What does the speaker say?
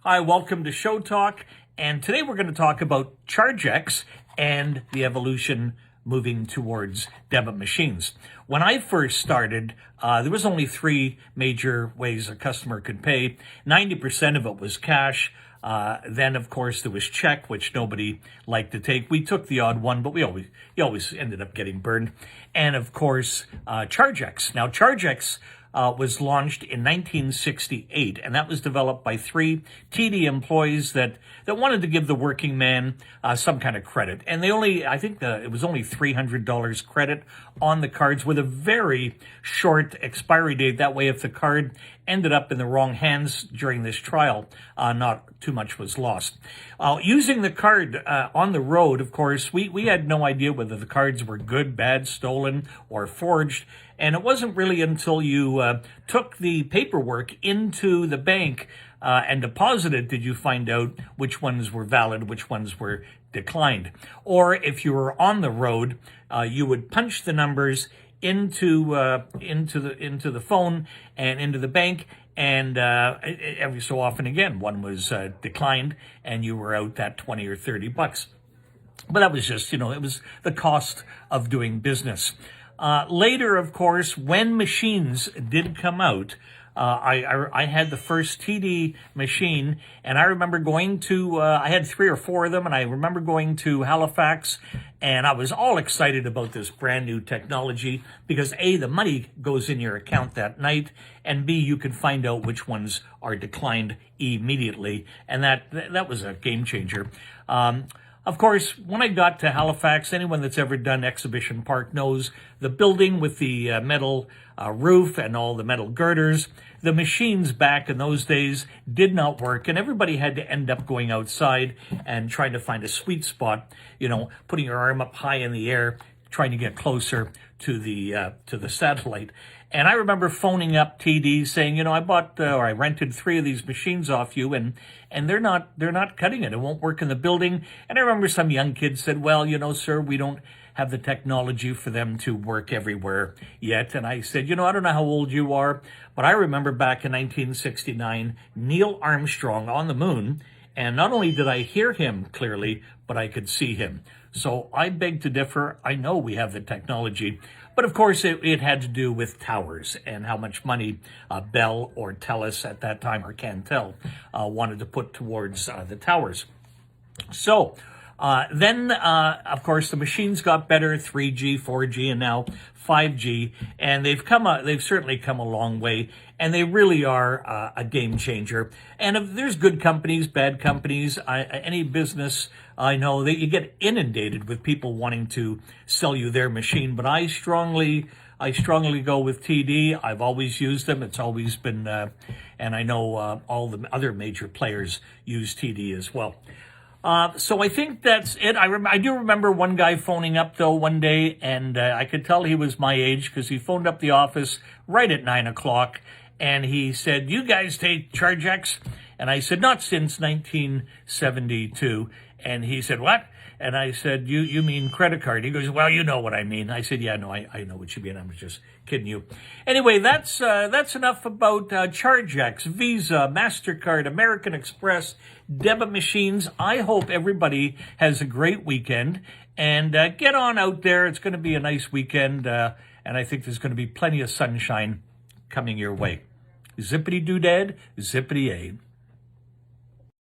Hi, welcome to Show Talk, and today we're going to talk about Chargex and the evolution moving towards debit machines. When I first started, there was only three major ways a customer could pay. 90% of it was cash. Then, of course, there was check, which nobody liked to take. We took the odd one, but you always ended up getting burned. And, of course, Chargex. Now, Chargex was launched in 1968, and that was developed by three TD employees that wanted to give the working man some kind of credit. And it was only $300 credit on the cards with a very short expiry date. That way, if the card ended up in the wrong hands during this trial, not too much was lost. Using the card on the road, of course, we had no idea whether the cards were good, bad, stolen, or forged. And it wasn't really until you took the paperwork into the bank and deposited did you find out which ones were valid, which ones were declined. Or if you were on the road, you would punch the numbers into the phone and into the bank, and every so often again one was declined, and you were out that $20 or $30. But that was just, it was the cost of doing business. Later, of course, when machines did come out, I had the first TD machine, and I remember going to, I had three or four of them, and I remember going to Halifax, and I was all excited about this brand new technology because A, the money goes in your account that night, and B, you can find out which ones are declined immediately, and that was a game changer. Of course, when I got to Halifax, anyone that's ever done Exhibition Park knows the building with the metal roof and all the metal girders. The machines back in those days did not work, and everybody had to end up going outside and trying to find a sweet spot, putting your arm up high in the air, trying to get closer to the satellite. And I remember phoning up TD saying, I bought or I rented three of these machines off you, and they're not cutting it. It won't work in the building. And I remember some young kid said, well, sir, we don't have the technology for them to work everywhere yet. And I said, I don't know how old you are, but I remember back in 1969, Neil Armstrong on the moon, and not only did I hear him clearly, but I could see him. So I beg to differ. I know we have the technology, but of course it had to do with towers and how much money Bell or TELUS at that time, or Cantel, wanted to put towards the towers. So then, of course, the machines got better, 3G, 4G, and now 5G, and they've certainly come a long way, and they really are a game changer. And if there's good companies, bad companies, any business, I know that you get inundated with people wanting to sell you their machine, but I strongly go with TD. I've always used them. It's always been, and I know all the other major players use TD as well. So I think that's it. I do remember one guy phoning up, though, one day, and I could tell he was my age because he phoned up the office right at 9 o'clock, and he said, you guys take Chargex? And I said, not since 1972. And he said, what? And I said, you mean credit card? He goes, well, you know what I mean. I said, yeah, no, I know what you mean. I was just kidding you. Anyway, that's enough about Chargex, Visa, MasterCard, American Express, debit machines. I hope everybody has a great weekend, and get on out there. It's going to be a nice weekend, and I think there's going to be plenty of sunshine coming your way. Zippity-doo-dad, zippity-a.